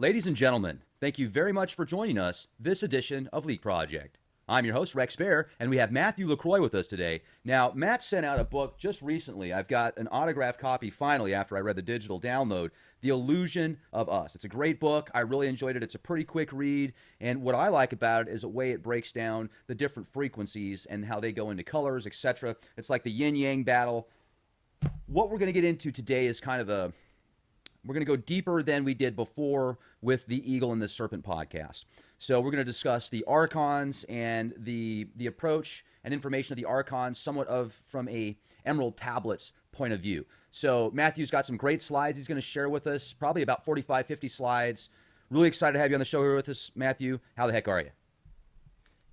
Ladies and gentlemen, thank you very much for joining us this edition of Leak Project. I'm your host, Rex Bear, and we have Matthew LaCroix with us today. Now, Matt sent out a book just recently. I've got an autographed copy finally after I read the digital download, The Illusion of Us. It's a great book. I really enjoyed it. It's a pretty quick read, and what I like about it is the way it breaks down the different frequencies and how they go into colors, etc. It's like the yin-yang battle. What we're going to get into today is kind of a we're going to go deeper than we did before with the Eagle and the Serpent podcast. So we're going to discuss the Archons and the approach and information of the Archons somewhat of from a Emerald Tablets point of view. So Matthew's got some great slides he's going to share with us, probably about 45, 50 slides. Really excited to have you on the show here with us, Matthew. How the heck are you?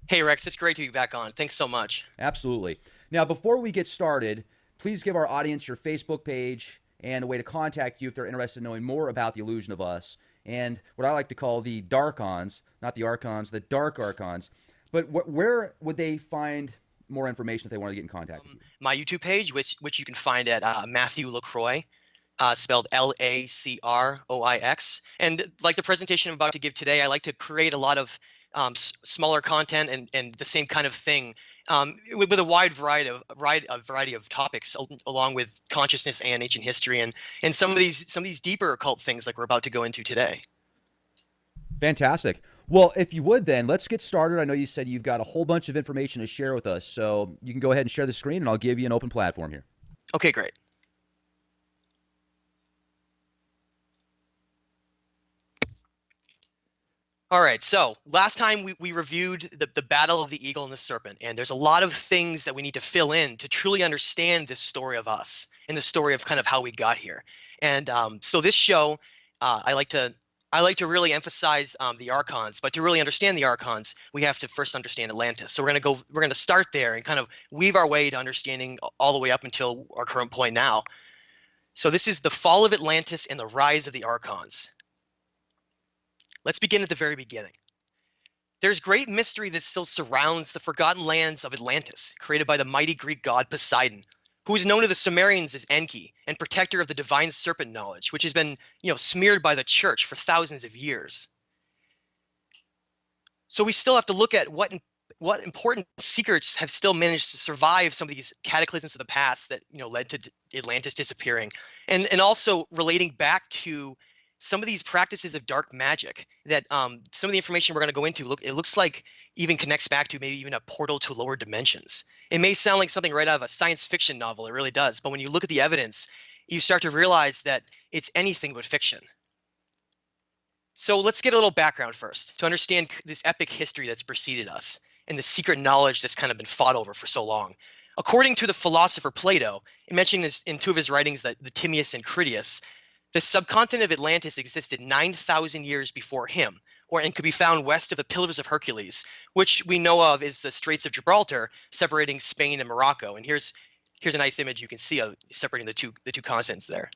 Hey, Rex. It's great to be back on. Thanks so much. Absolutely. Now, before we get started, please give our audience your Facebook page and a way to contact you if they're interested in knowing more about the Illusion of Us and what I like to call the Darkons, not the Archons, the Dark Archons. But where would they find more information if they want to get in contact with you? My YouTube page, which you can find at Matthew LaCroix, spelled LACROIX. And like the presentation I'm about to give today, I like to create a lot of smaller content and the same kind of thing with a wide variety of topics, along with consciousness and ancient history and some of these deeper occult things like we're about to go into today. Fantastic. Well, if you would then, let's get started. I know you said you've got a whole bunch of information to share with us, so you can go ahead and share the screen and I'll give you an open platform here. Okay, great. All right, so last time we reviewed the Battle of the Eagle and the Serpent, and there's a lot of things that we need to fill in to truly understand this story of us and the story of kind of how we got here. And so this show, I like to really emphasize the Archons, but to really understand the Archons, we have to first understand Atlantis. So we're gonna start there and kind of weave our way to understanding all the way up until our current point now. So this is the fall of Atlantis and the rise of the Archons. Let's begin at the very beginning. There's great mystery that still surrounds the forgotten lands of Atlantis, created by the mighty Greek god Poseidon, who is known to the Sumerians as Enki and protector of the divine serpent knowledge, which has been, smeared by the church for thousands of years. So we still have to look at what important secrets have still managed to survive some of these cataclysms of the past that led to Atlantis disappearing, and also relating back to some of these practices of dark magic that some of the information we're going to go into, it looks like even connects back to maybe even a portal to lower dimensions. It may sound like something right out of a science fiction novel, it really does, but when you look at the evidence, you start to realize that it's anything but fiction. So let's get a little background first to understand this epic history that's preceded us and the secret knowledge that's kind of been fought over for so long. According to the philosopher Plato, he mentioned this in two of his writings, the Timaeus and Critias, the subcontinent of Atlantis existed 9,000 years before him, and could be found west of the Pillars of Hercules, which we know of as the Straits of Gibraltar, separating Spain and Morocco. And here's a nice image you can see of separating the two continents there.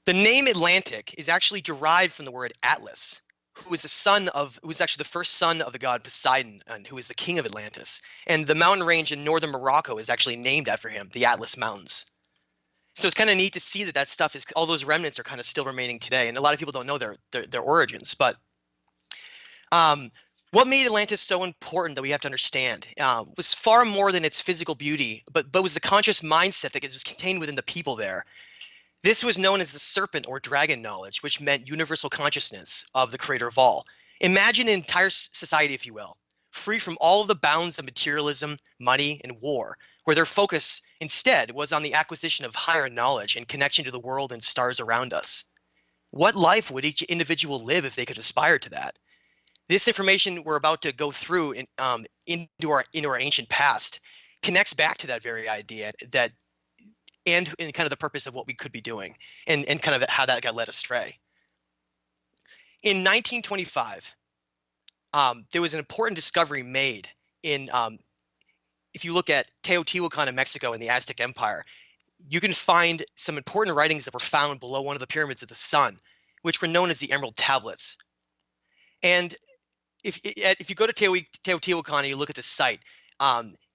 The name Atlantic is actually derived from the word Atlas, who was actually the first son of the god Poseidon, and who is the king of Atlantis. And the mountain range in northern Morocco is actually named after him, the Atlas Mountains. So it's kind of neat to see that stuff all those remnants are kind of still remaining today. And a lot of people don't know their origins. But what made Atlantis so important that we have to understand was far more than its physical beauty, but was the conscious mindset that was contained within the people there. This was known as the serpent or dragon knowledge, which meant universal consciousness of the creator of all. Imagine an entire society, if you will, free from all of the bounds of materialism, money, and war, where their focus instead was on the acquisition of higher knowledge and connection to the world and stars around us. What life would each individual live if they could aspire to that? This information we're about to go through into our ancient past connects back to that very idea and kind of the purpose of what we could be doing and kind of how that got led astray. In 1925, there was an important discovery made in, if you look at Teotihuacan in Mexico and the Aztec Empire, you can find some important writings that were found below one of the pyramids of the sun, which were known as the Emerald Tablets. And if you go to Teotihuacan and you look at the site,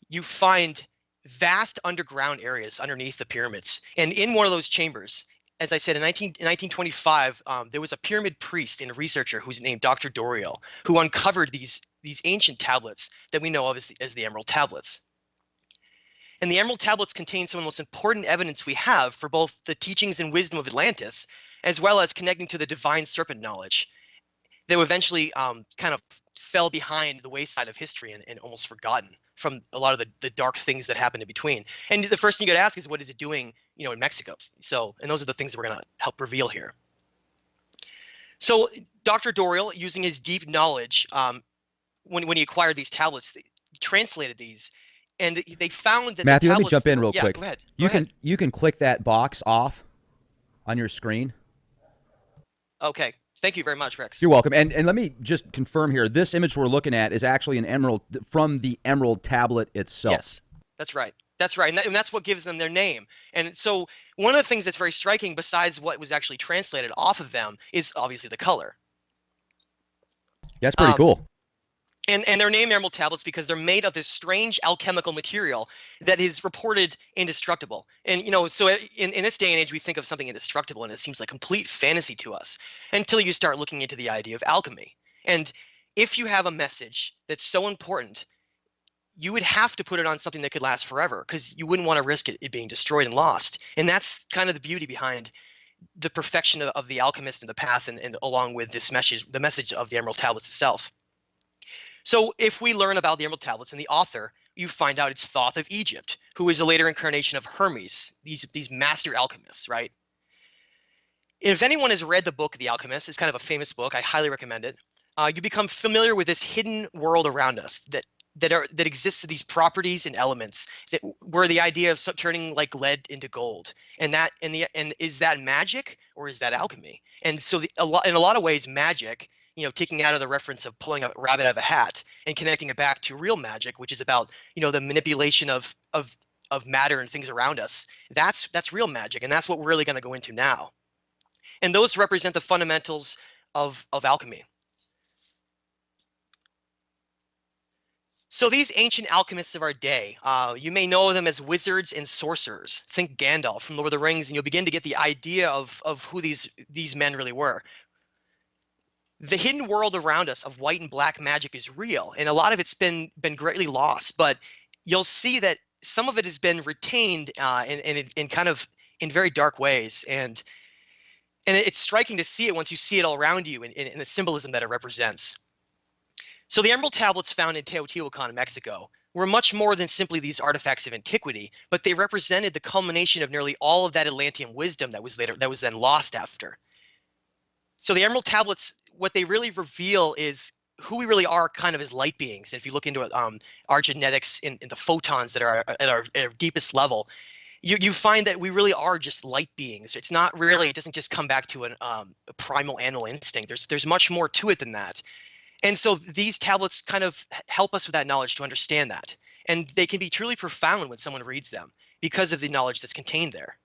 you find vast underground areas underneath the pyramids. And in one of those chambers, as I said, in 1925, there was a pyramid priest and a researcher who's named Dr. Doriel, who uncovered these ancient tablets that we know of as the Emerald Tablets. And the Emerald Tablets contain some of the most important evidence we have for both the teachings and wisdom of Atlantis, as well as connecting to the divine serpent knowledge that eventually kind of fell behind the wayside of history and almost forgotten from a lot of the dark things that happened in between. And the first thing you got to ask is, what is it doing, in Mexico? So, and those are the things that we're going to help reveal here. So Dr. Doriel, using his deep knowledge, when he acquired these tablets, he translated these, and they found that Matthew, the let me tablets, jump in real quick. Go ahead. You can click that box off on your screen. Okay. Thank you very much, Rex. You're welcome. And let me just confirm here. This image we're looking at is actually an emerald from the Emerald Tablet itself. Yes, that's right. That's right. And that's what gives them their name. And so one of the things that's very striking, besides what was actually translated off of them, is obviously the color. That's pretty cool. And they're named Emerald Tablets because they're made of this strange alchemical material that is reported indestructible. And, so in this day and age, we think of something indestructible, and it seems like complete fantasy to us until you start looking into the idea of alchemy. And if you have a message that's so important, you would have to put it on something that could last forever, because you wouldn't want to risk it being destroyed and lost. And that's kind of the beauty behind the perfection of the alchemist and the path, and along with this message, the message of the Emerald Tablets itself. So if we learn about the Emerald Tablets and the author, you find out it's Thoth of Egypt, who is a later incarnation of Hermes, these master alchemists, right? And if anyone has read the book The Alchemist, it's kind of a famous book, I highly recommend it. You become familiar with this hidden world around us that exists, these properties and elements where the idea of turning like lead into gold, and is that magic or is that alchemy? And so in a lot of ways, magic, taking out of the reference of pulling a rabbit out of a hat and connecting it back to real magic, which is about, the manipulation of matter and things around us. That's real magic, and that's what we're really going to go into now. And those represent the fundamentals of alchemy. So these ancient alchemists of our day, you may know them as wizards and sorcerers. Think Gandalf from Lord of the Rings, and you'll begin to get the idea of who these men really were. The hidden world around us of white and black magic is real, and a lot of it's been greatly lost. But you'll see that some of it has been retained in kind of in very dark ways, and it's striking to see it once you see it all around you in the symbolism that it represents. So the Emerald Tablets found in Teotihuacan in Mexico were much more than simply these artifacts of antiquity, but they represented the culmination of nearly all of that Atlantean wisdom that was then lost after. So the Emerald Tablets, what they really reveal is who we really are, kind of as light beings. If you look into it, our genetics in the photons that are at our deepest level, you find that we really are just light beings. It's not really, it doesn't just come back to a primal animal instinct. There's much more to it than that. And so these tablets kind of help us with that knowledge to understand that. And they can be truly profound when someone reads them because of the knowledge that's contained there.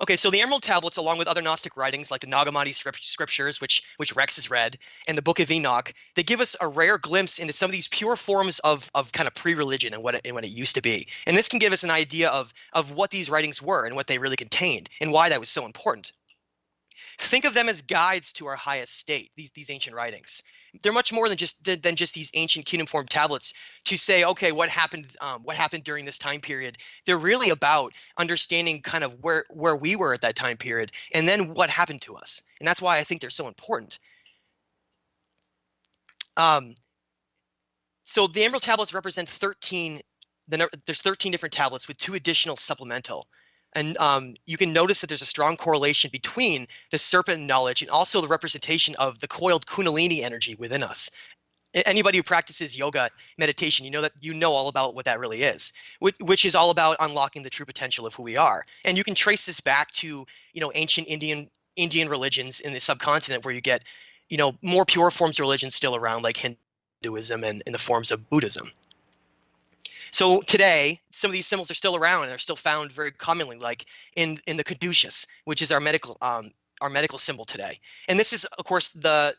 Okay, so the Emerald Tablets, along with other Gnostic writings like the Nag Hammadi scriptures, which Rex has read, and the Book of Enoch, they give us a rare glimpse into some of these pure forms of kind of pre-religion and what it used to be. And this can give us an idea of what these writings were and what they really contained and why that was so important. Think of them as guides to our highest state, these ancient writings. They're much more than just these ancient cuneiform tablets to say, okay, what happened during this time period. They're really about understanding kind of where we were at that time period and then what happened to us. And that's why I think they're so important. So the Emerald Tablets represent 13. There's 13 different tablets with 2 additional supplemental. And you can notice that there's a strong correlation between the serpent knowledge and also the representation of the coiled kundalini energy within us. Anybody who practices yoga meditation, you know all about what that really is, which is all about unlocking the true potential of who we are. And you can trace this back to ancient Indian religions in the subcontinent, where you get more pure forms of religion still around, like Hinduism and in the forms of Buddhism. So today, some of these symbols are still around and are still found very commonly, like in the caduceus, which is our medical symbol today. And this is, of course, the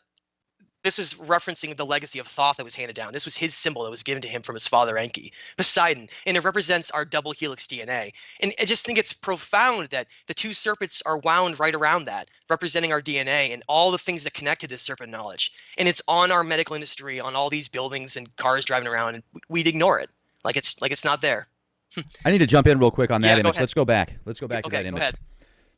This is referencing the legacy of Thoth that was handed down. This was his symbol that was given to him from his father Enki, Poseidon, and it represents our double helix DNA. And I just think it's profound that the two serpents are wound right around that, representing our DNA and all the things that connect to this serpent knowledge. And it's on our medical industry, on all these buildings and cars driving around, and we'd ignore it like it's not there. I need to jump in real quick on that Yeah, go image. ahead. Let's go back. Let's go back to Okay, that go image. ahead.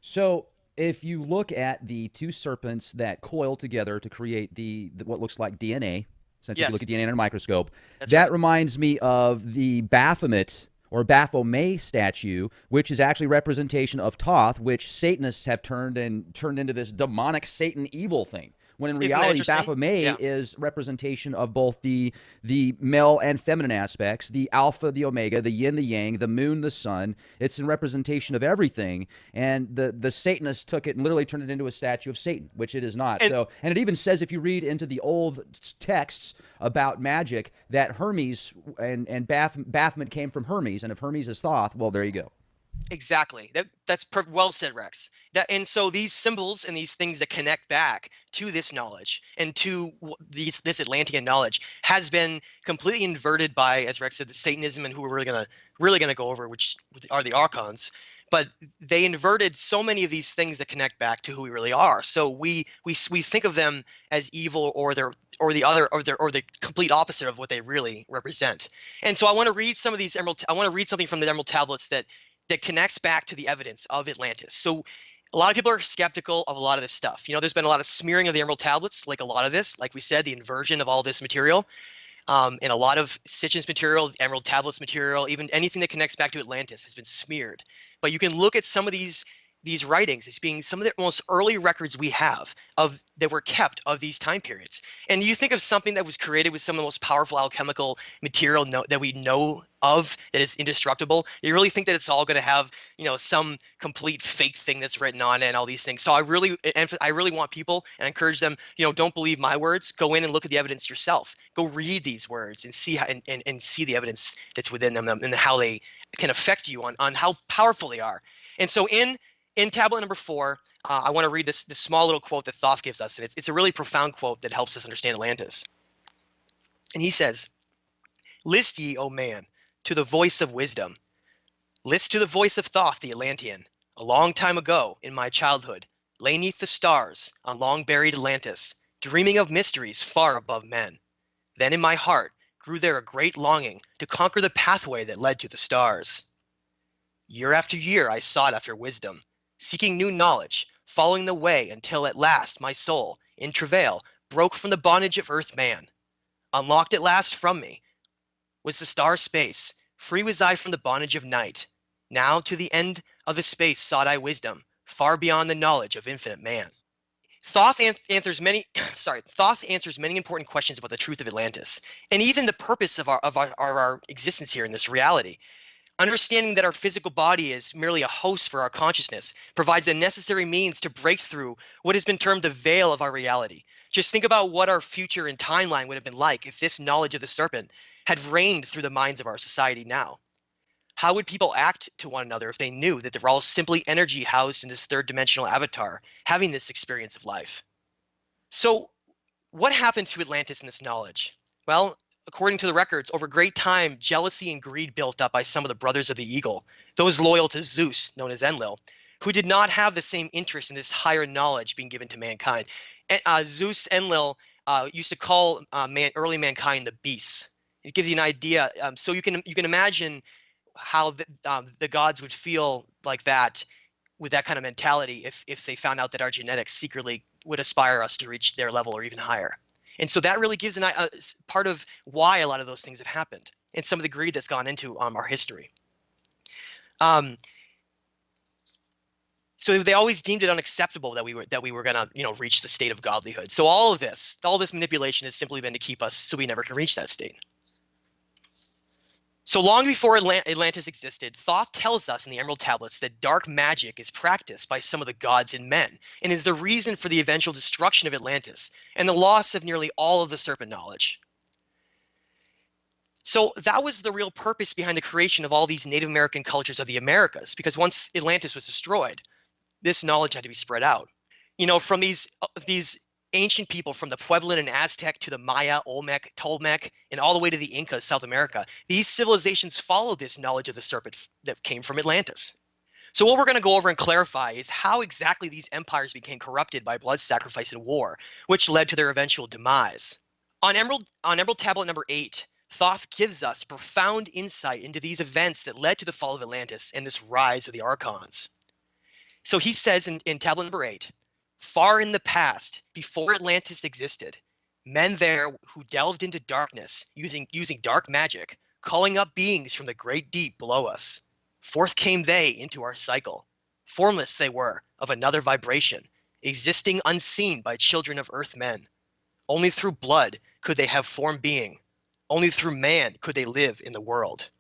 So if you look at the two serpents that coil together to create the what looks like DNA, essentially if you Yes. look at DNA under a microscope, That's that right. reminds me of the Baphomet or Baphomet statue, which is actually representation of Thoth, which Satanists have turned into this demonic Satan evil thing. When in Isn't that reality, interesting? Baphomet Yeah. is representation of both the male and feminine aspects, the alpha, the omega, the yin, the yang, the moon, the sun. It's in representation of everything. And the Satanists took it and literally turned it into a statue of Satan, which it is not. And- And it even says, if you read into the old texts about magic, that Hermes and Baphomet came from Hermes, and if Hermes is Thoth, well, there you go. Exactly. That's well said, Rex. And so these symbols and these things that connect back to this knowledge and to this Atlantean knowledge has been completely inverted by, as Rex said, the Satanism, and who we're really gonna go over, which are the Archons. But they inverted so many of these things that connect back to who we really are. So we think of them as evil, or the complete opposite of what they really represent. And so I want to read some of these I want to read something from the Emerald Tablets that connects back to the evidence of Atlantis. So a lot of people are skeptical of a lot of this stuff. There's been a lot of smearing of the Emerald Tablets, like a lot of this, like we said, the inversion of all this material, and a lot of Sitchin's material, Emerald Tablets material, even anything that connects back to Atlantis has been smeared. But you can look at some of these writings as being some of the most early records we have that were kept of these time periods. And you think of something that was created with some of the most powerful alchemical material that we know of, that is indestructible. You really think that it's all going to have, some complete fake thing that's written on it and all these things. So I really want people, and I encourage them, don't believe my words. Go in and look at the evidence yourself. Go read these words and see and see the evidence that's within them and how they can affect you on how powerful they are. And so in tablet number 4, I want to read this small little quote that Thoth gives us, and it's a really profound quote that helps us understand Atlantis. And he says, "List ye, O man, to the voice of wisdom. List to the voice of Thoth the Atlantean. A long time ago, in my childhood, lay 'neath the stars on long-buried Atlantis, dreaming of mysteries far above men. Then in my heart grew there a great longing to conquer the pathway that led to the stars. Year after year I sought after wisdom, seeking new knowledge, following the way until at last my soul, in travail, broke from the bondage of earth man. Unlocked at last from me was the star space, free was I from the bondage of night. Now to the end of the space sought I wisdom, far beyond the knowledge of infinite man." Thoth answers many important questions about the truth of Atlantis, and even the purpose of our existence here in this reality. Understanding that our physical body is merely a host for our consciousness provides a necessary means to break through what has been termed the veil of our reality. Just think about what our future and timeline would have been like if this knowledge of the serpent had reigned through the minds of our society now. How would people act to one another if they knew that they're all simply energy housed in this third-dimensional avatar, having this experience of life? So, what happened to Atlantis in this knowledge? Well, according to the records, over great time, jealousy and greed built up by some of the brothers of the eagle, those loyal to Zeus, known as Enlil, who did not have the same interest in this higher knowledge being given to mankind. Zeus, Enlil, used to call early mankind the beasts. It gives you an idea. So you can imagine how the gods would feel like that, with that kind of mentality, if they found out that our genetics secretly would aspire us to reach their level or even higher. And so that really gives a part of why a lot of those things have happened, and some of the greed that's gone into our history. So they always deemed it unacceptable that we were going to reach the state of godlyhood. So all this manipulation has simply been to keep us so we never can reach that state. So long before Atlantis existed, Thoth tells us in the Emerald Tablets that dark magic is practiced by some of the gods and men, and is the reason for the eventual destruction of Atlantis and the loss of nearly all of the serpent knowledge. So that was the real purpose behind the creation of all these Native American cultures of the Americas, because once Atlantis was destroyed, this knowledge had to be spread out. From these ancient people from the Pueblan and Aztec to the Maya, Olmec, Tolmec, and all the way to the Inca, South America, these civilizations followed this knowledge of the serpent that came from Atlantis. So what we're going to go over and clarify is how exactly these empires became corrupted by blood sacrifice and war, which led to their eventual demise. On Emerald Tablet number 8, Thoth gives us profound insight into these events that led to the fall of Atlantis and this rise of the Archons. So he says in tablet number 8, far in the past, before Atlantis existed, men there who delved into darkness using dark magic, calling up beings from the great deep below us. Forth came they into our cycle. Formless they were, of another vibration, existing unseen by children of earth men. Only through blood could they have form being. Only through man could they live in the world.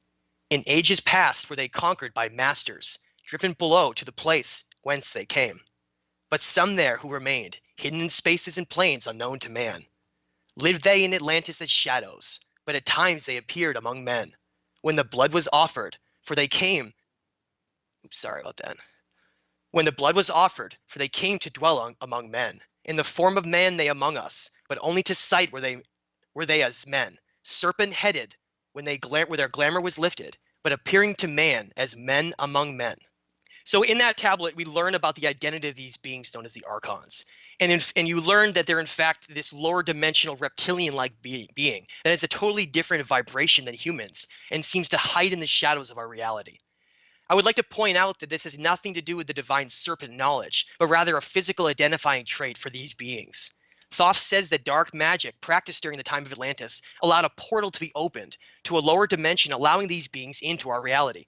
In ages past were they conquered by masters, driven below to the place whence they came. But some there who remained, hidden in spaces and plains unknown to man. Lived they in Atlantis as shadows, but at times they appeared among men. When the blood was offered, for they came, When the blood was offered, for they came to dwell among men. In the form of man they among us, but only to sight were they as men, serpent-headed, where their glamour was lifted, but appearing to man as men among men. So in that tablet, we learn about the identity of these beings known as the Archons. And you learn that they're in fact this lower dimensional reptilian-like being that has a totally different vibration than humans and seems to hide in the shadows of our reality. I would like to point out that this has nothing to do with the divine serpent knowledge, but rather a physical identifying trait for these beings. Thoth says that dark magic practiced during the time of Atlantis allowed a portal to be opened to a lower dimension, allowing these beings into our reality.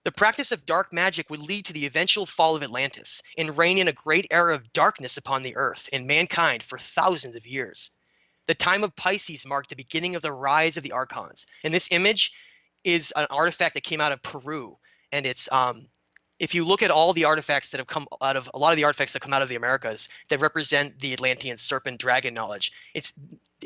The practice of dark magic would lead to the eventual fall of Atlantis and reign in a great era of darkness upon the earth and mankind for thousands of years. The time of Pisces marked the beginning of the rise of the Archons. And this image is an artifact that came out of Peru. And it's if you look at all the artifacts that have come out of a lot of the artifacts that come out of the Americas that represent the Atlantean serpent dragon knowledge, it's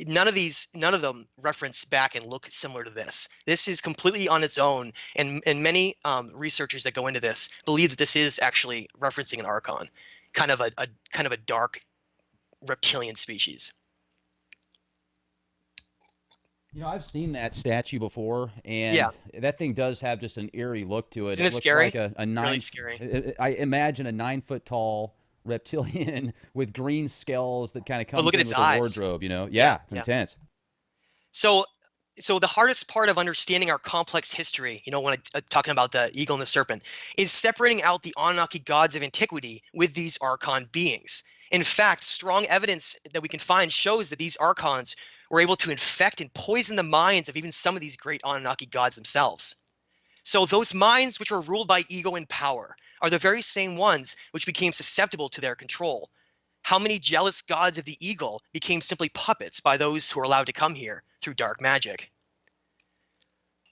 none of them reference back and look similar to this. This is completely on its own, and many researchers that go into this believe that this is actually referencing an Archon, kind of a dark reptilian species. You know, I've seen that statue before, and Yeah. that thing does have just an eerie look to it. Isn't it looks scary? like a Really scary. I imagine a 9 foot tall reptilian with green scales that kind of But comes look at in its with eyes. a wardrobe. You know, yeah, it's Yeah. intense. So the hardest part of understanding our complex history, when talking about the eagle and the serpent, is separating out the Anunnaki gods of antiquity with these Archon beings. In fact, strong evidence that we can find shows that these Archons were able to infect and poison the minds of even some of these great Anunnaki gods themselves. So those minds which were ruled by ego and power are the very same ones which became susceptible to their control. How many jealous gods of the eagle became simply puppets by those who were allowed to come here through dark magic?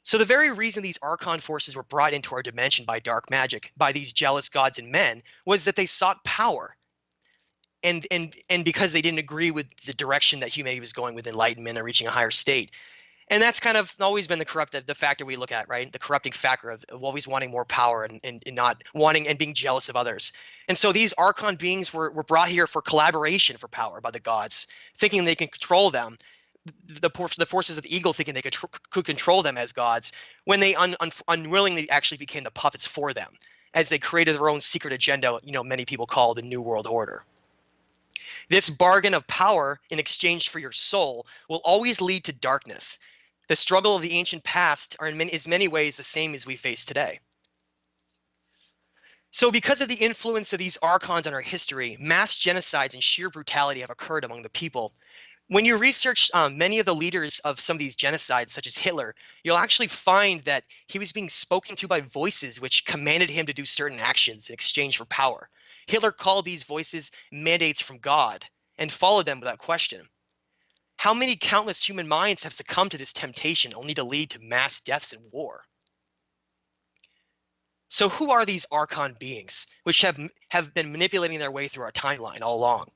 So the very reason these Archon forces were brought into our dimension by dark magic, by these jealous gods and men, was that they sought power. And because they didn't agree with the direction that humanity was going with enlightenment and reaching a higher state. And that's kind of always been the factor we look at, right? The corrupting factor of always wanting more power and not wanting and being jealous of others. And so these Archon beings were brought here for collaboration for power by the gods, thinking they can control them. The forces of the eagle thinking they could control them as gods, when they unwillingly actually became the puppets for them, as they created their own secret agenda, many people call the New World Order. This bargain of power in exchange for your soul will always lead to darkness. The struggle of the ancient past is in many ways the same as we face today. So because of the influence of these Archons on our history, mass genocides and sheer brutality have occurred among the people. When you research many of the leaders of some of these genocides, such as Hitler, you'll actually find that he was being spoken to by voices which commanded him to do certain actions in exchange for power. Hitler called these voices mandates from God and followed them without question. How many countless human minds have succumbed to this temptation only to lead to mass deaths and war? So who are these Archon beings which have been manipulating their way through our timeline all along?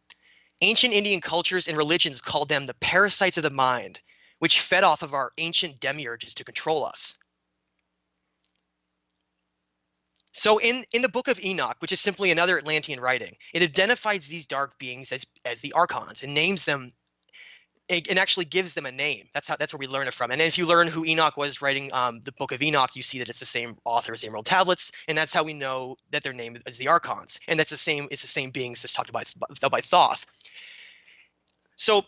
Ancient Indian cultures and religions called them the parasites of the mind, which fed off of our ancient demiurges to control us. So in the Book of Enoch, which is simply another Atlantean writing, it identifies these dark beings as the Archons and names them and actually gives them a name. That's where we learn it from. And if you learn who Enoch was writing the Book of Enoch, you see that it's the same author as Emerald Tablets, and that's how we know that their name is the Archons. And that's the same. It's the same beings that's talked about by Thoth. So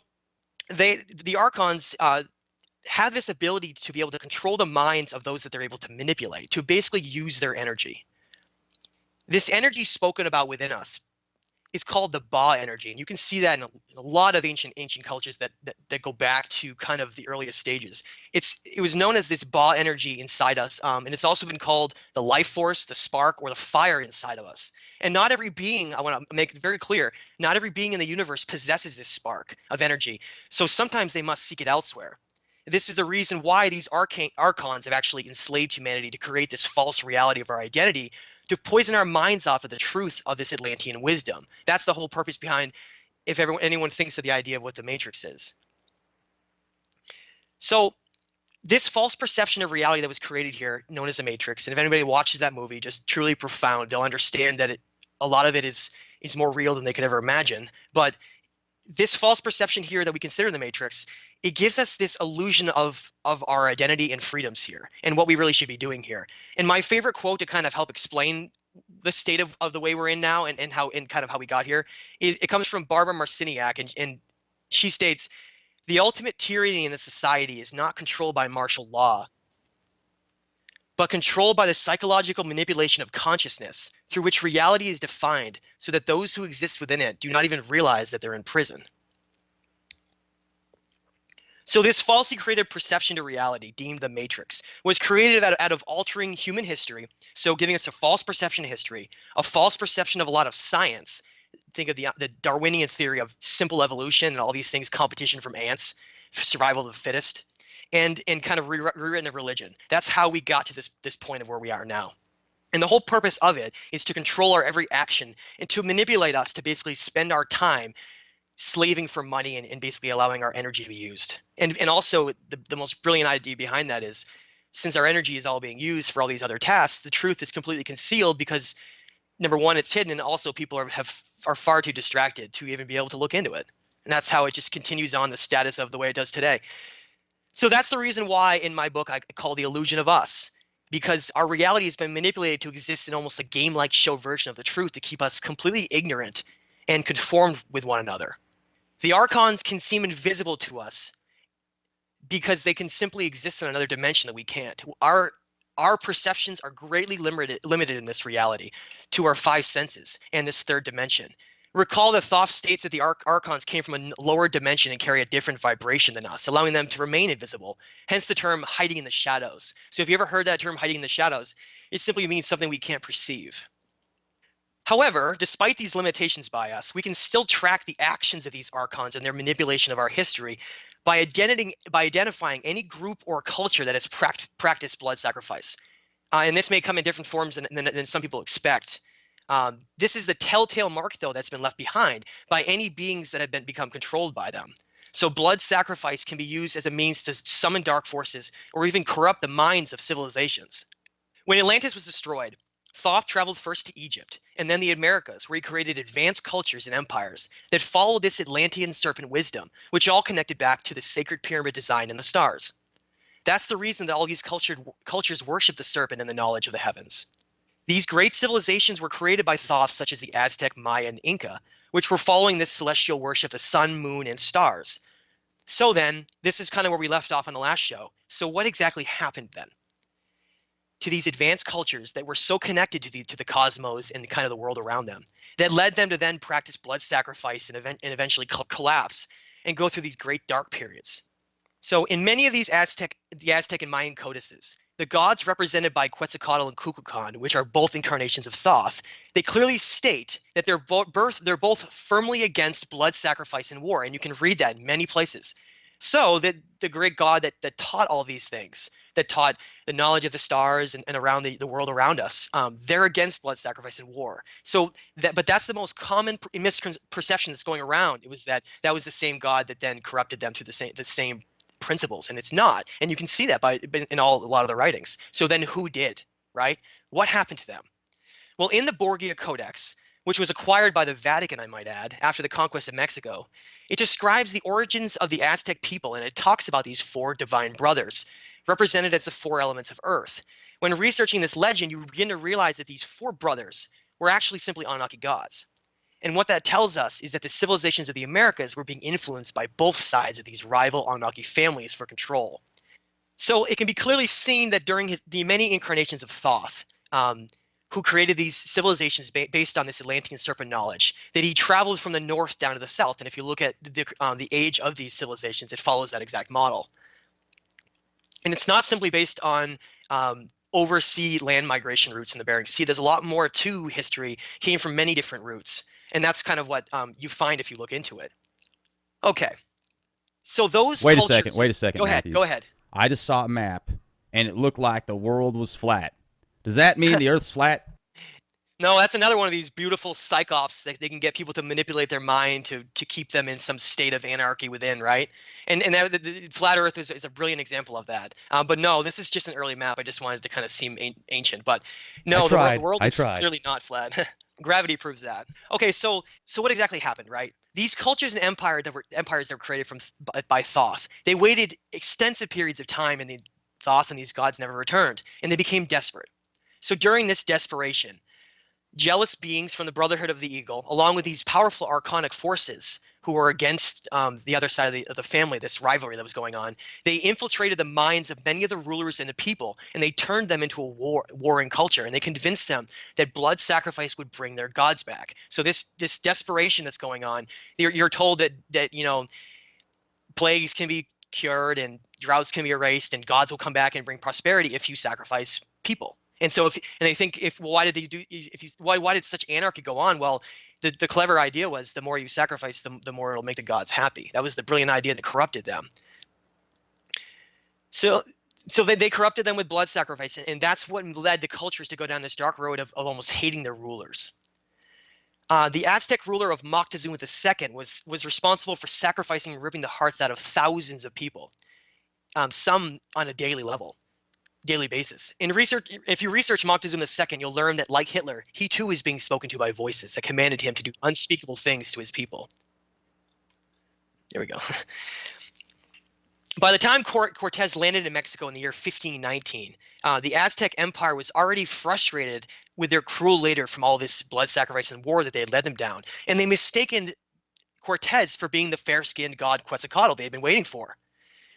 the Archons have this ability to be able to control the minds of those that they're able to manipulate, to basically use their energy. This energy spoken about within us is called the Ba energy, and you can see that in a lot of ancient cultures that go back to kind of the earliest stages. It was known as this Ba energy inside us, and it's also been called the life force, the spark, or the fire inside of us. And not every being, I want to make it very clear, not every being in the universe possesses this spark of energy. So sometimes they must seek it elsewhere. This is the reason why these archons have actually enslaved humanity to create this false reality of our identity, to poison our minds off of the truth of this Atlantean wisdom. That's the whole purpose behind if anyone thinks of the idea of what the Matrix is. So this false perception of reality that was created here, known as the Matrix, and if anybody watches that movie, just truly profound, they'll understand that a lot of it is more real than they could ever imagine. But this false perception here that we consider the Matrix, it gives us this illusion of our identity and freedoms here and what we really should be doing here. And my favorite quote to kind of help explain the state of the way we're in now and kind of how we got here, it comes from Barbara Marciniak, and she states, "The ultimate tyranny in a society is not controlled by martial law, but controlled by the psychological manipulation of consciousness through which reality is defined so that those who exist within it do not even realize that they're in prison." So this falsely created perception to reality, deemed the Matrix, was created out of altering human history, so giving us a false perception of history, a false perception of a lot of science. Think of the Darwinian theory of simple evolution and all these things, competition from ants, survival of the fittest, and kind of rewritten of religion. That's how we got to this point of where we are now. And the whole purpose of it is to control our every action and to manipulate us to basically spend our time slaving for money and basically allowing our energy to be used. And also the most brilliant idea behind that is, since our energy is all being used for all these other tasks, the truth is completely concealed because, number one, it's hidden, and also people are far too distracted to even be able to look into it. And that's how it just continues on the status of the way it does today. So that's the reason why in my book I call the illusion of us, because our reality has been manipulated to exist in almost a game-like show version of the truth to keep us completely ignorant and conformed with one another. The Archons can seem invisible to us because they can simply exist in another dimension that we can't. Our perceptions are greatly limited in this reality to our five senses and this third dimension. Recall that Thoth states that the Archons came from a lower dimension and carry a different vibration than us, allowing them to remain invisible, hence the term hiding in the shadows. So if you ever heard that term hiding in the shadows, it simply means something we can't perceive. However, despite these limitations by us, we can still track the actions of these Archons and their manipulation of our history by identifying any group or culture that has practiced blood sacrifice. And this may come in different forms than some people expect. This is the telltale mark, though, that's been left behind by any beings that have become controlled by them. So blood sacrifice can be used as a means to summon dark forces or even corrupt the minds of civilizations. When Atlantis was destroyed, Thoth traveled first to Egypt and then the Americas, where he created advanced cultures and empires that followed this Atlantean serpent wisdom, which all connected back to the sacred pyramid design in the stars. That's the reason that all these cultures worship the serpent and the knowledge of the heavens. These great civilizations were created by Thoth, such as the Aztec, Maya, and Inca, which were following this celestial worship of the sun, moon, and stars. So then, this is kind of where we left off on the last show. So what exactly happened then to these advanced cultures that were so connected to the cosmos and kind of the world around them, that led them to then practice blood sacrifice and eventually collapse and go through these great dark periods? So in many of these the Aztec and Mayan codices, the gods represented by Quetzalcoatl and Kukulkan, which are both incarnations of Thoth, they clearly state that they're both firmly against blood sacrifice and war, and you can read that in many places. So that the great God that taught all these things, that taught the knowledge of the stars and around the world around us, they're against blood sacrifice and war. So but that's the most common misperception that's going around. It was that was the same God that then corrupted them through the same principles, and it's not. And you can see that in a lot of the writings. So then who did, right? What happened to them? Well, in the Borgia Codex, which was acquired by the Vatican, I might add, after the conquest of Mexico, it describes the origins of the Aztec people, and it talks about these four divine brothers, represented as the four elements of Earth. When researching this legend, you begin to realize that these four brothers were actually simply Anunnaki gods. And what that tells us is that the civilizations of the Americas were being influenced by both sides of these rival Anunnaki families for control. So it can be clearly seen that during the many incarnations of Thoth, who created these civilizations based on this Atlantean serpent knowledge, that he traveled from the north down to the south. And if you look at the age of these civilizations, it follows that exact model. And it's not simply based on oversea land migration routes in the Bering Sea. There's a lot more to history, came from many different routes. And that's kind of what you find if you look into it. Okay. So those Wait cultures, a second. Go ahead. Matthew. Go ahead. I just saw a map, and it looked like the world was flat. Does that mean the Earth's flat? No, that's another one of these beautiful psyops that they can get people to manipulate their mind to keep them in some state of anarchy within, right? And the flat Earth is a brilliant example of that. But no, this is just an early map. I just wanted to kind of seem ancient. But no, the world is clearly not flat. Gravity proves that. Okay, so what exactly happened, right? These cultures and empires that were created by Thoth, they waited extensive periods of time, and the Thoth and these gods never returned, and they became desperate. So during this desperation, jealous beings from the Brotherhood of the Eagle, along with these powerful archonic forces who were against the other side of the family, this rivalry that was going on, they infiltrated the minds of many of the rulers and the people, and they turned them into a warring culture, and they convinced them that blood sacrifice would bring their gods back. So this desperation that's going on, you're told that plagues can be cured and droughts can be erased, and gods will come back and bring prosperity if you sacrifice people. And so why did such anarchy go on? Well, the clever idea was the more you sacrifice, the more it'll make the gods happy. That was the brilliant idea that corrupted them. So they corrupted them with blood sacrifice, and that's what led the cultures to go down this dark road of almost hating their rulers. The Aztec ruler of Moctezuma II was responsible for sacrificing and ripping the hearts out of thousands of people, some on a daily basis. If you research Moctezuma II, you'll learn that, like Hitler, he too is being spoken to by voices that commanded him to do unspeakable things to his people. There we go. By the time Cortez landed in Mexico in the year 1519, the Aztec Empire was already frustrated with their cruel leader from all this blood sacrifice and war that they had led them down, and they mistaken Cortez for being the fair-skinned god Quetzalcoatl they had been waiting for.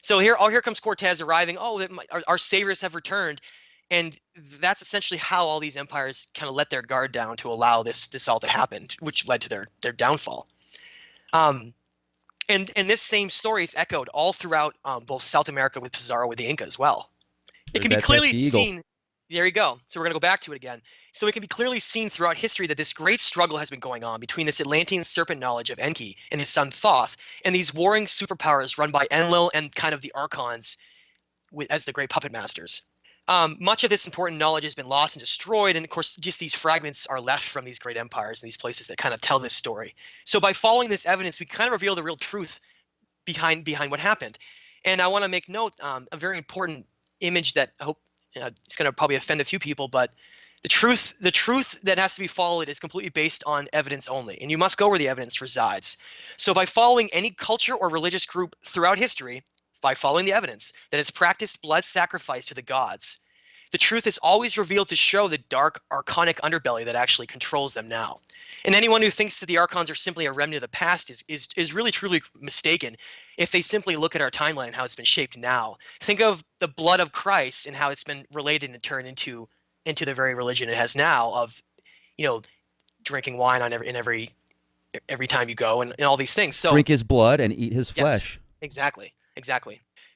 So here comes Cortez arriving. Oh, our saviors have returned, and that's essentially how all these empires kind of let their guard down to allow this all to happen, which led to their downfall. And this same story is echoed all throughout both South America with Pizarro, with the Inca as well. It can be clearly seen. There you go. So we're going to go back to it again. So it can be clearly seen throughout history that this great struggle has been going on between this Atlantean serpent knowledge of Enki and his son Thoth, and these warring superpowers run by Enlil and kind of the Archons as the great puppet masters. Much of this important knowledge has been lost and destroyed, and of course just these fragments are left from these great empires and these places that kind of tell this story. So by following this evidence, we kind of reveal the real truth behind what happened. And I want to make note, a very important image that I hope it's going to probably offend a few people, but the truth that has to be followed is completely based on evidence only, and you must go where the evidence resides. So by following any culture or religious group throughout history, by following the evidence that has practiced blood sacrifice to the gods, the truth is always revealed to show the dark archonic underbelly that actually controls them now. And anyone who thinks that the Archons are simply a remnant of the past is really truly mistaken if they simply look at our timeline and how it's been shaped now. Think of the blood of Christ and how it's been related and turned into the very religion it has now of, drinking wine in every time you go and all these things. So drink his blood and eat his flesh. Exactly.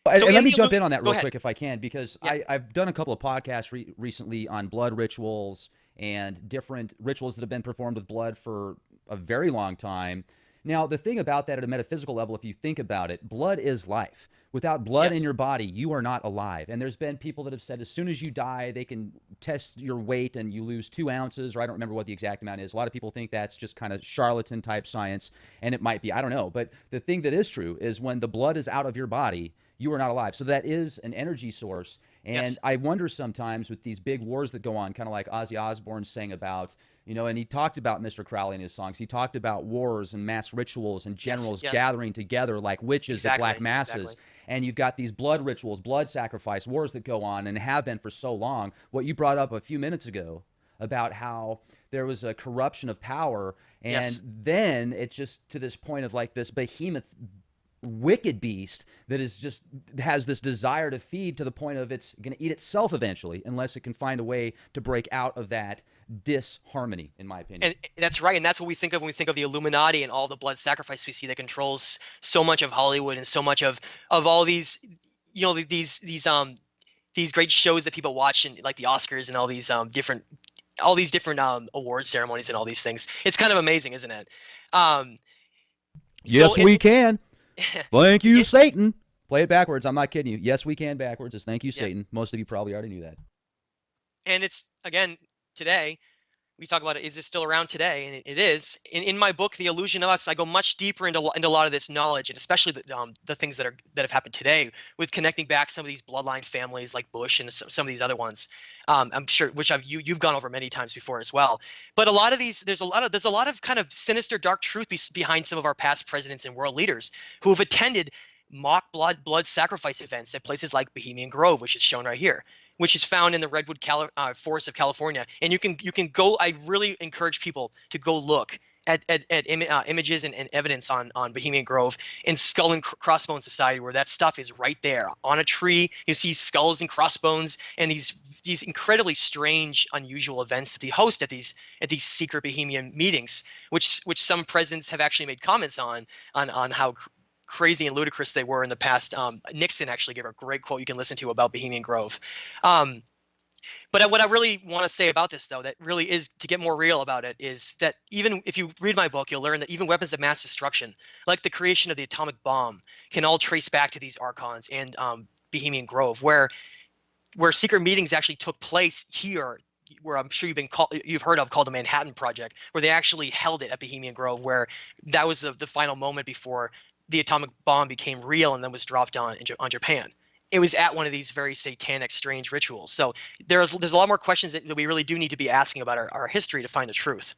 And let me jump in on that real quick if I can, because yes. I've done a couple of podcasts recently on blood rituals and different rituals that have been performed with blood for a very long time. Now, the thing about that at a metaphysical level, if you think about it, blood is life. Without blood in your body, you are not alive. And there's been people that have said as soon as you die, they can test your weight and you lose 2 ounces, or I don't remember what the exact amount is. A lot of people think that's just kind of charlatan type science, and it might be, I don't know. But the thing that is true is when the blood is out of your body, you are not alive. So that is an energy source. And Yes. I wonder sometimes with these big wars that go on, kind of like Ozzy Osbourne sang about, and he talked about Mr. Crowley in his songs. He talked about wars and mass rituals and Yes. generals Yes. gathering together like witches at black Exactly. masses. Exactly. And you've got these blood rituals, blood sacrifice, wars that go on and have been for so long. What you brought up a few minutes ago about how there was a corruption of power, and Yes. then it's just to this point of like this behemoth wicked beast that is just has this desire to feed to the point of it's going to eat itself eventually unless it can find a way to break out of that disharmony, in my opinion. And that's right, and that's what we think of when we think of the Illuminati and all the blood sacrifice we see that controls so much of Hollywood and so much of all these, these great shows that people watch, and like the Oscars and all these different award ceremonies and all these things. It's kind of amazing, isn't it? Um, so Yes, we can. Thank you, yeah, Satan. Play it backwards. I'm not kidding you. Yes, we can backwards. It's thank you, Satan. yes, Most of you probably already knew that. and it's again today. We talk about it. Is this still around today? And it is. In my book, The Illusion of Us, I go much deeper into a lot of this knowledge, and especially the things that have happened today with connecting back some of these bloodline families like Bush and some of these other ones. I'm sure which you've gone over many times before as well. But a lot of these, there's a lot of kind of sinister, dark truth behind some of our past presidents and world leaders who have attended mock blood sacrifice events at places like Bohemian Grove, which is shown right here, which is found in the redwood forest of California. And you can go. I really encourage people to go look at images and evidence on Bohemian Grove and Skull and Crossbones Society, where that stuff is right there on a tree. You see skulls and crossbones and these incredibly strange, unusual events that they host at these secret Bohemian meetings, which some presidents have actually made comments on how crazy and ludicrous they were in the past. Nixon actually gave a great quote you can listen to about Bohemian Grove. But what I really want to say about this, though, that really is to get more real about it, is that even if you read my book, you'll learn that even weapons of mass destruction, like the creation of the atomic bomb, can all trace back to these Archons and Bohemian Grove, where secret meetings actually took place here, where I'm sure you've heard of, called the Manhattan Project, where they actually held it at Bohemian Grove, where that was the final moment before the atomic bomb became real and then was dropped on Japan. It was at one of these very satanic, strange rituals. So there's a lot more questions that we really do need to be asking about our history to find the truth.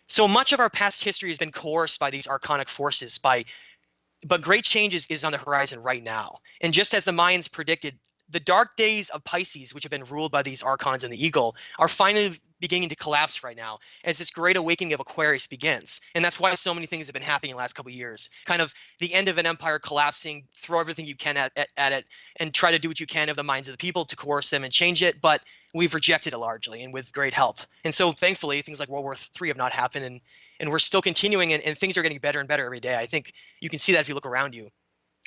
So much of our past history has been coerced by these archonic forces, but great change is on the horizon right now. And just as the Mayans predicted, the dark days of Pisces, which have been ruled by these Archons and the Eagle, are finally beginning to collapse right now as this great awakening of Aquarius begins. And that's why so many things have been happening in the last couple of years. Kind of the end of an empire collapsing, throw everything you can at it, and try to do what you can of the minds of the people to coerce them and change it. But we've rejected it largely, and with great help. And so thankfully, things like World War III have not happened, and we're still continuing, and things are getting better and better every day. I think you can see that if you look around you,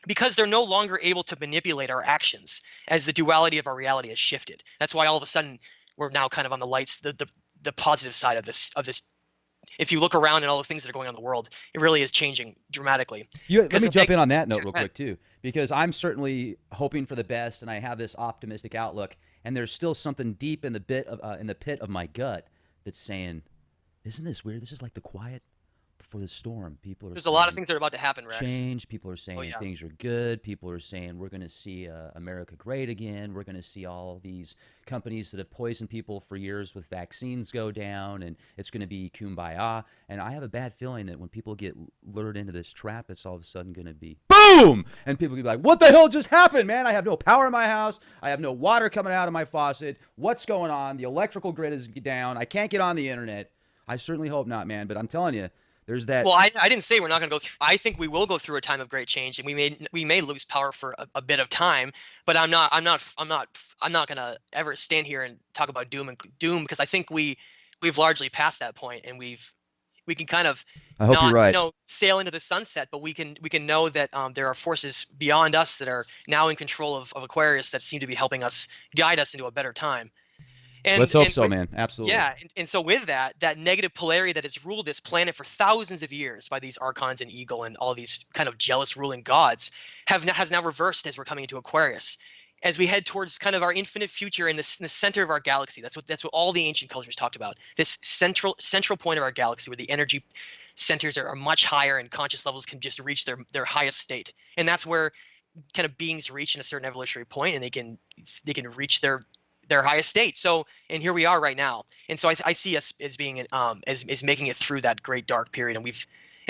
because they're no longer able to manipulate our actions as the duality of our reality has shifted. That's why all of a sudden we're now kind of on the positive side of this. If you look around and all the things that are going on in the world, it really is changing dramatically. Let me jump in on that note real quick too, because I'm certainly hoping for the best, and I have this optimistic outlook. And there's still something deep in the pit of my gut that's saying, "Isn't this weird? This is like the quiet before the storm." People are There's a lot of things that are about to happen, Rex. Change. People are saying things are good. People are saying we're going to see America great again. We're going to see all these companies that have poisoned people for years with vaccines go down, and it's going to be kumbaya. And I have a bad feeling that when people get lured into this trap, it's all of a sudden going to be boom, and people will be like, "What the hell just happened, man? I have no power in my house. I have no water coming out of my faucet. What's going on? The electrical grid is down. I can't get on the internet." I certainly hope not, man. But I'm telling you. There's that. Well, I didn't say we're not going to go through. I think we will go through a time of great change, and we may lose power for a bit of time. But I'm not going to ever stand here and talk about doom because I think we've largely passed that point, and we can kind of I hope you're right. Sail into the sunset. But we can know that there are forces beyond us that are now in control of Aquarius that seem to be helping us guide us into a better time. Let's hope so, man. Absolutely. Yeah, and so with that negative polarity that has ruled this planet for thousands of years by these Archons and Eagle and all these kind of jealous ruling gods has now reversed as we're coming into Aquarius. As we head towards kind of our infinite future in the center of our galaxy. That's what all the ancient cultures talked about. This central point of our galaxy where the energy centers are much higher and conscious levels can just reach their highest state. And that's where kind of beings reach in a certain evolutionary point, and they can reach their highest state. So, and here we are right now. And so I see us as being as making it through that great dark period, and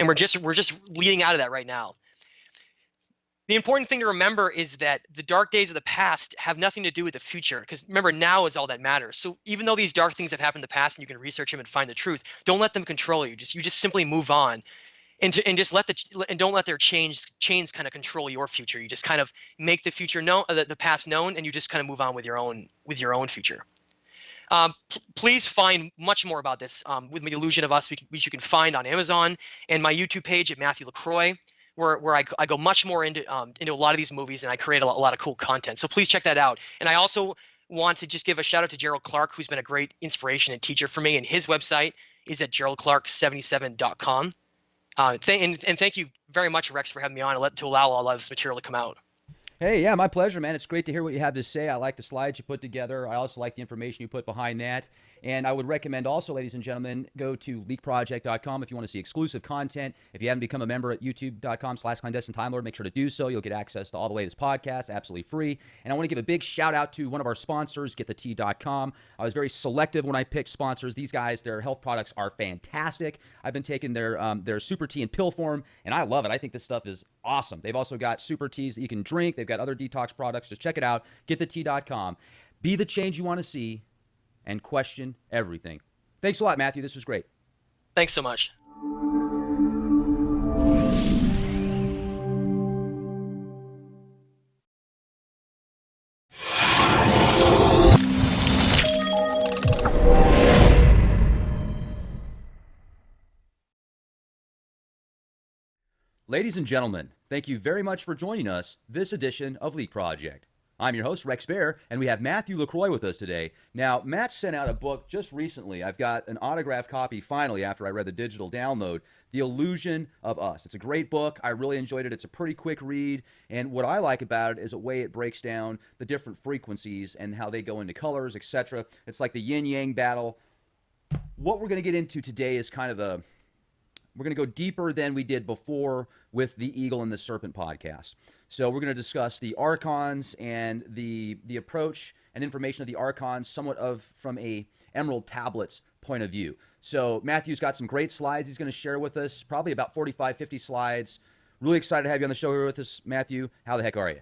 we're just leading out of that right now. The important thing to remember is that the dark days of the past have nothing to do with the future, because remember, now is all that matters. So even though these dark things have happened in the past and you can research them and find the truth, don't let them control you. You just simply move on, and just don't let their chains kind of control your future. You just kind of make the future known, the past known, and you just kind of move on with your own future. Please find much more about this with The Illusion of Us, which you can find on Amazon, and my YouTube page at Matthew LaCroix, where I go much more into a lot of these movies, and I create a lot of cool content. So please check that out. And I also want to just give a shout out to Gerald Clark, who's been a great inspiration and teacher for me, and his website is at geraldclark77.com. And thank you very much, Rex, for having me on to allow all of this material to come out. Hey, yeah, my pleasure, man. It's great to hear what you have to say. I like the slides you put together. I also like the information you put behind that. And I would recommend also, ladies and gentlemen, go to leakproject.com if you want to see exclusive content. If you haven't become a member at youtube.com/clandestine time lord, make sure to do so. You'll get access to all the latest podcasts, absolutely free. And I want to give a big shout out to one of our sponsors, getthetea.com. I was very selective when I picked sponsors. These guys, their health products are fantastic. I've been taking their super tea in pill form, and I love it. I think this stuff is awesome. They've also got super teas that you can drink. They've got other detox products. Just check it out, getthetea.com. Be the change you want to see, and question everything. Thanks a lot, Matthew. This was great. Thanks so much. Ladies and gentlemen, thank you very much for joining us this edition of Leak Project. I'm your host, Rex Bear, and we have Matthew LaCroix with us today. Now, Matt sent out a book just recently. I've got an autographed copy finally after I read the digital download, The Illusion of Us. It's a great book. I really enjoyed it. It's a pretty quick read, and what I like about it is the way it breaks down the different frequencies and how they go into colors, etc. It's like the yin-yang battle. What we're going to get into today is kind of we're going to go deeper than we did before with the Eagle and the Serpent podcast. So we're going to discuss the Archons and the approach and information of the Archons somewhat from a Emerald Tablets point of view. So Matthew's got some great slides he's going to share with us, probably about 45, 50 slides. Really excited to have you on the show here with us, Matthew. How the heck are you?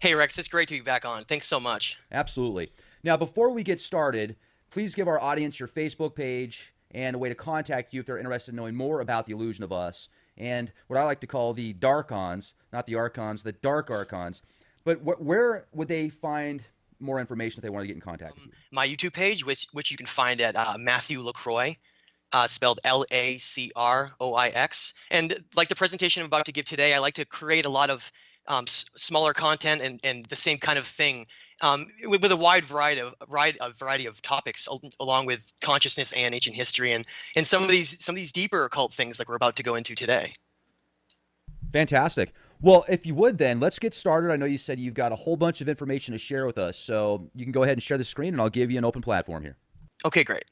Hey, Rex. It's great to be back on. Thanks so much. Absolutely. Now, before we get started, please give our audience your Facebook page and a way to contact you if they're interested in knowing more about The Illusion of Us and what I like to call the Darkons, not the Archons, the Dark Archons. But where would they find more information if they want to get in contact with you? My YouTube page, which you can find at Matthew LaCroix, spelled LACROIX. And like the presentation I'm about to give today, I like to create a lot of smaller content and the same kind of thing with a wide variety of topics, along with consciousness and ancient history and some of these deeper occult things like we're about to go into today. Fantastic. Well, if you would then, let's get started. I know you said you've got a whole bunch of information to share with us, so you can go ahead and share the screen and I'll give you an open platform here. Okay, great.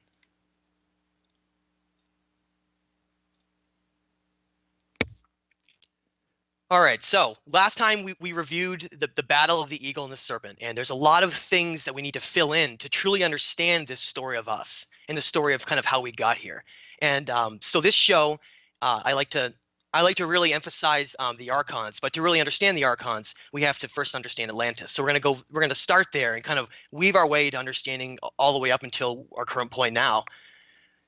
All right, so last time we reviewed the battle of the eagle and the serpent, and there's a lot of things that we need to fill in to truly understand this story of us and the story of kind of how we got here. And so this show, I like to really emphasize the Archons, but to really understand the Archons, we have to first understand Atlantis. So we're gonna start there and kind of weave our way to understanding all the way up until our current point now.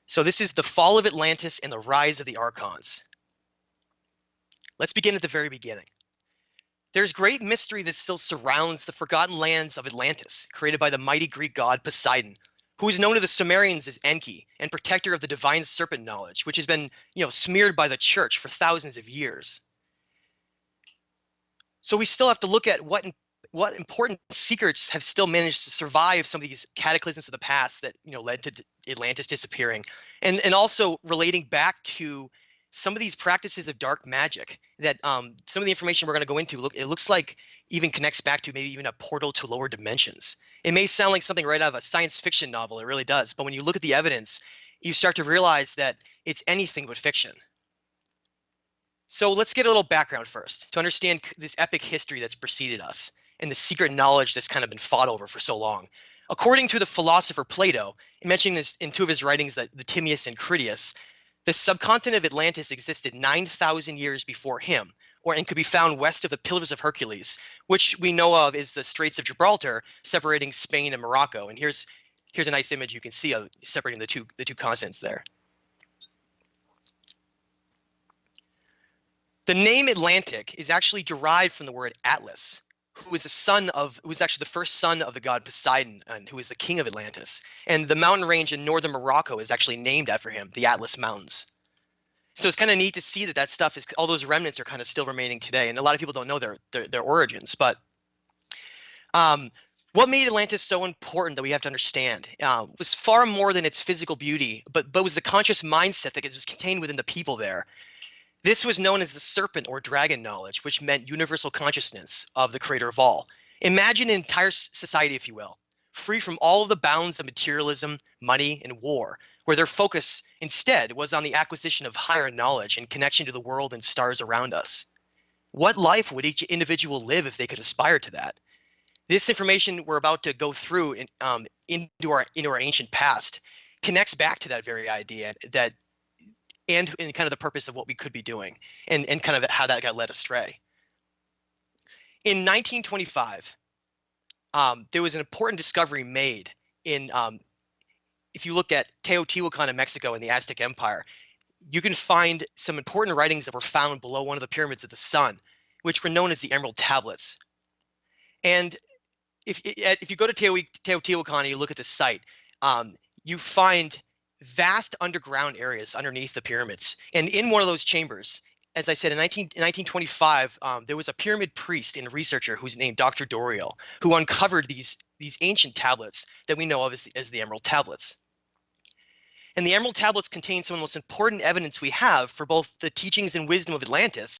So this is the fall of Atlantis and the rise of the Archons. Let's begin at the very beginning. There's great mystery that still surrounds the forgotten lands of Atlantis, created by the mighty Greek god Poseidon, who is known to the Sumerians as Enki and protector of the divine serpent knowledge, which has been, smeared by the church for thousands of years. So we still have to look at what important secrets have still managed to survive some of these cataclysms of the past that led to Atlantis disappearing, and also relating back to some of these practices of dark magic that some of the information we're going to go into, it looks like even connects back to maybe even a portal to lower dimensions. It may sound like something right out of a science fiction novel, it really does, but when you look at the evidence, you start to realize that it's anything but fiction. So let's get a little background first to understand this epic history that's preceded us and the secret knowledge that's kind of been fought over for so long. According to the philosopher Plato, he mentioned this in two of his writings, the Timaeus and Critias, the subcontinent of Atlantis existed 9,000 years before him, and could be found west of the Pillars of Hercules, which we know of is the Straits of Gibraltar separating Spain and Morocco. And here's a nice image you can see of separating the two continents there. The name Atlantic is actually derived from the word Atlas, who was actually the first son of the god Poseidon, and who was the king of Atlantis. And the mountain range in northern Morocco is actually named after him, the Atlas Mountains. So it's kind of neat to see that stuff all those remnants are kind of still remaining today. And a lot of people don't know their origins. But what made Atlantis so important that we have to understand was far more than its physical beauty, but was the conscious mindset that was contained within the people there. This was known as the serpent or dragon knowledge, which meant universal consciousness of the creator of all. Imagine an entire society, if you will, free from all of the bounds of materialism, money, and war, where their focus instead was on the acquisition of higher knowledge and connection to the world and stars around us. What life would each individual live if they could aspire to that? This information we're about to go through into our ancient past connects back to that very idea and kind of the purpose of what we could be doing and kind of how that got led astray. In 1925, there was an important discovery made in, if you look at Teotihuacan in Mexico and the Aztec Empire, you can find some important writings that were found below one of the pyramids of the sun, which were known as the Emerald Tablets. And if you go to Teotihuacan and you look at the site, you find vast underground areas underneath the pyramids. And in one of those chambers, as I said, in 1925, there was a pyramid priest and researcher who's named Dr. Doriel, who uncovered these ancient tablets that we know of as the Emerald Tablets. And the Emerald Tablets contain some of the most important evidence we have for both the teachings and wisdom of Atlantis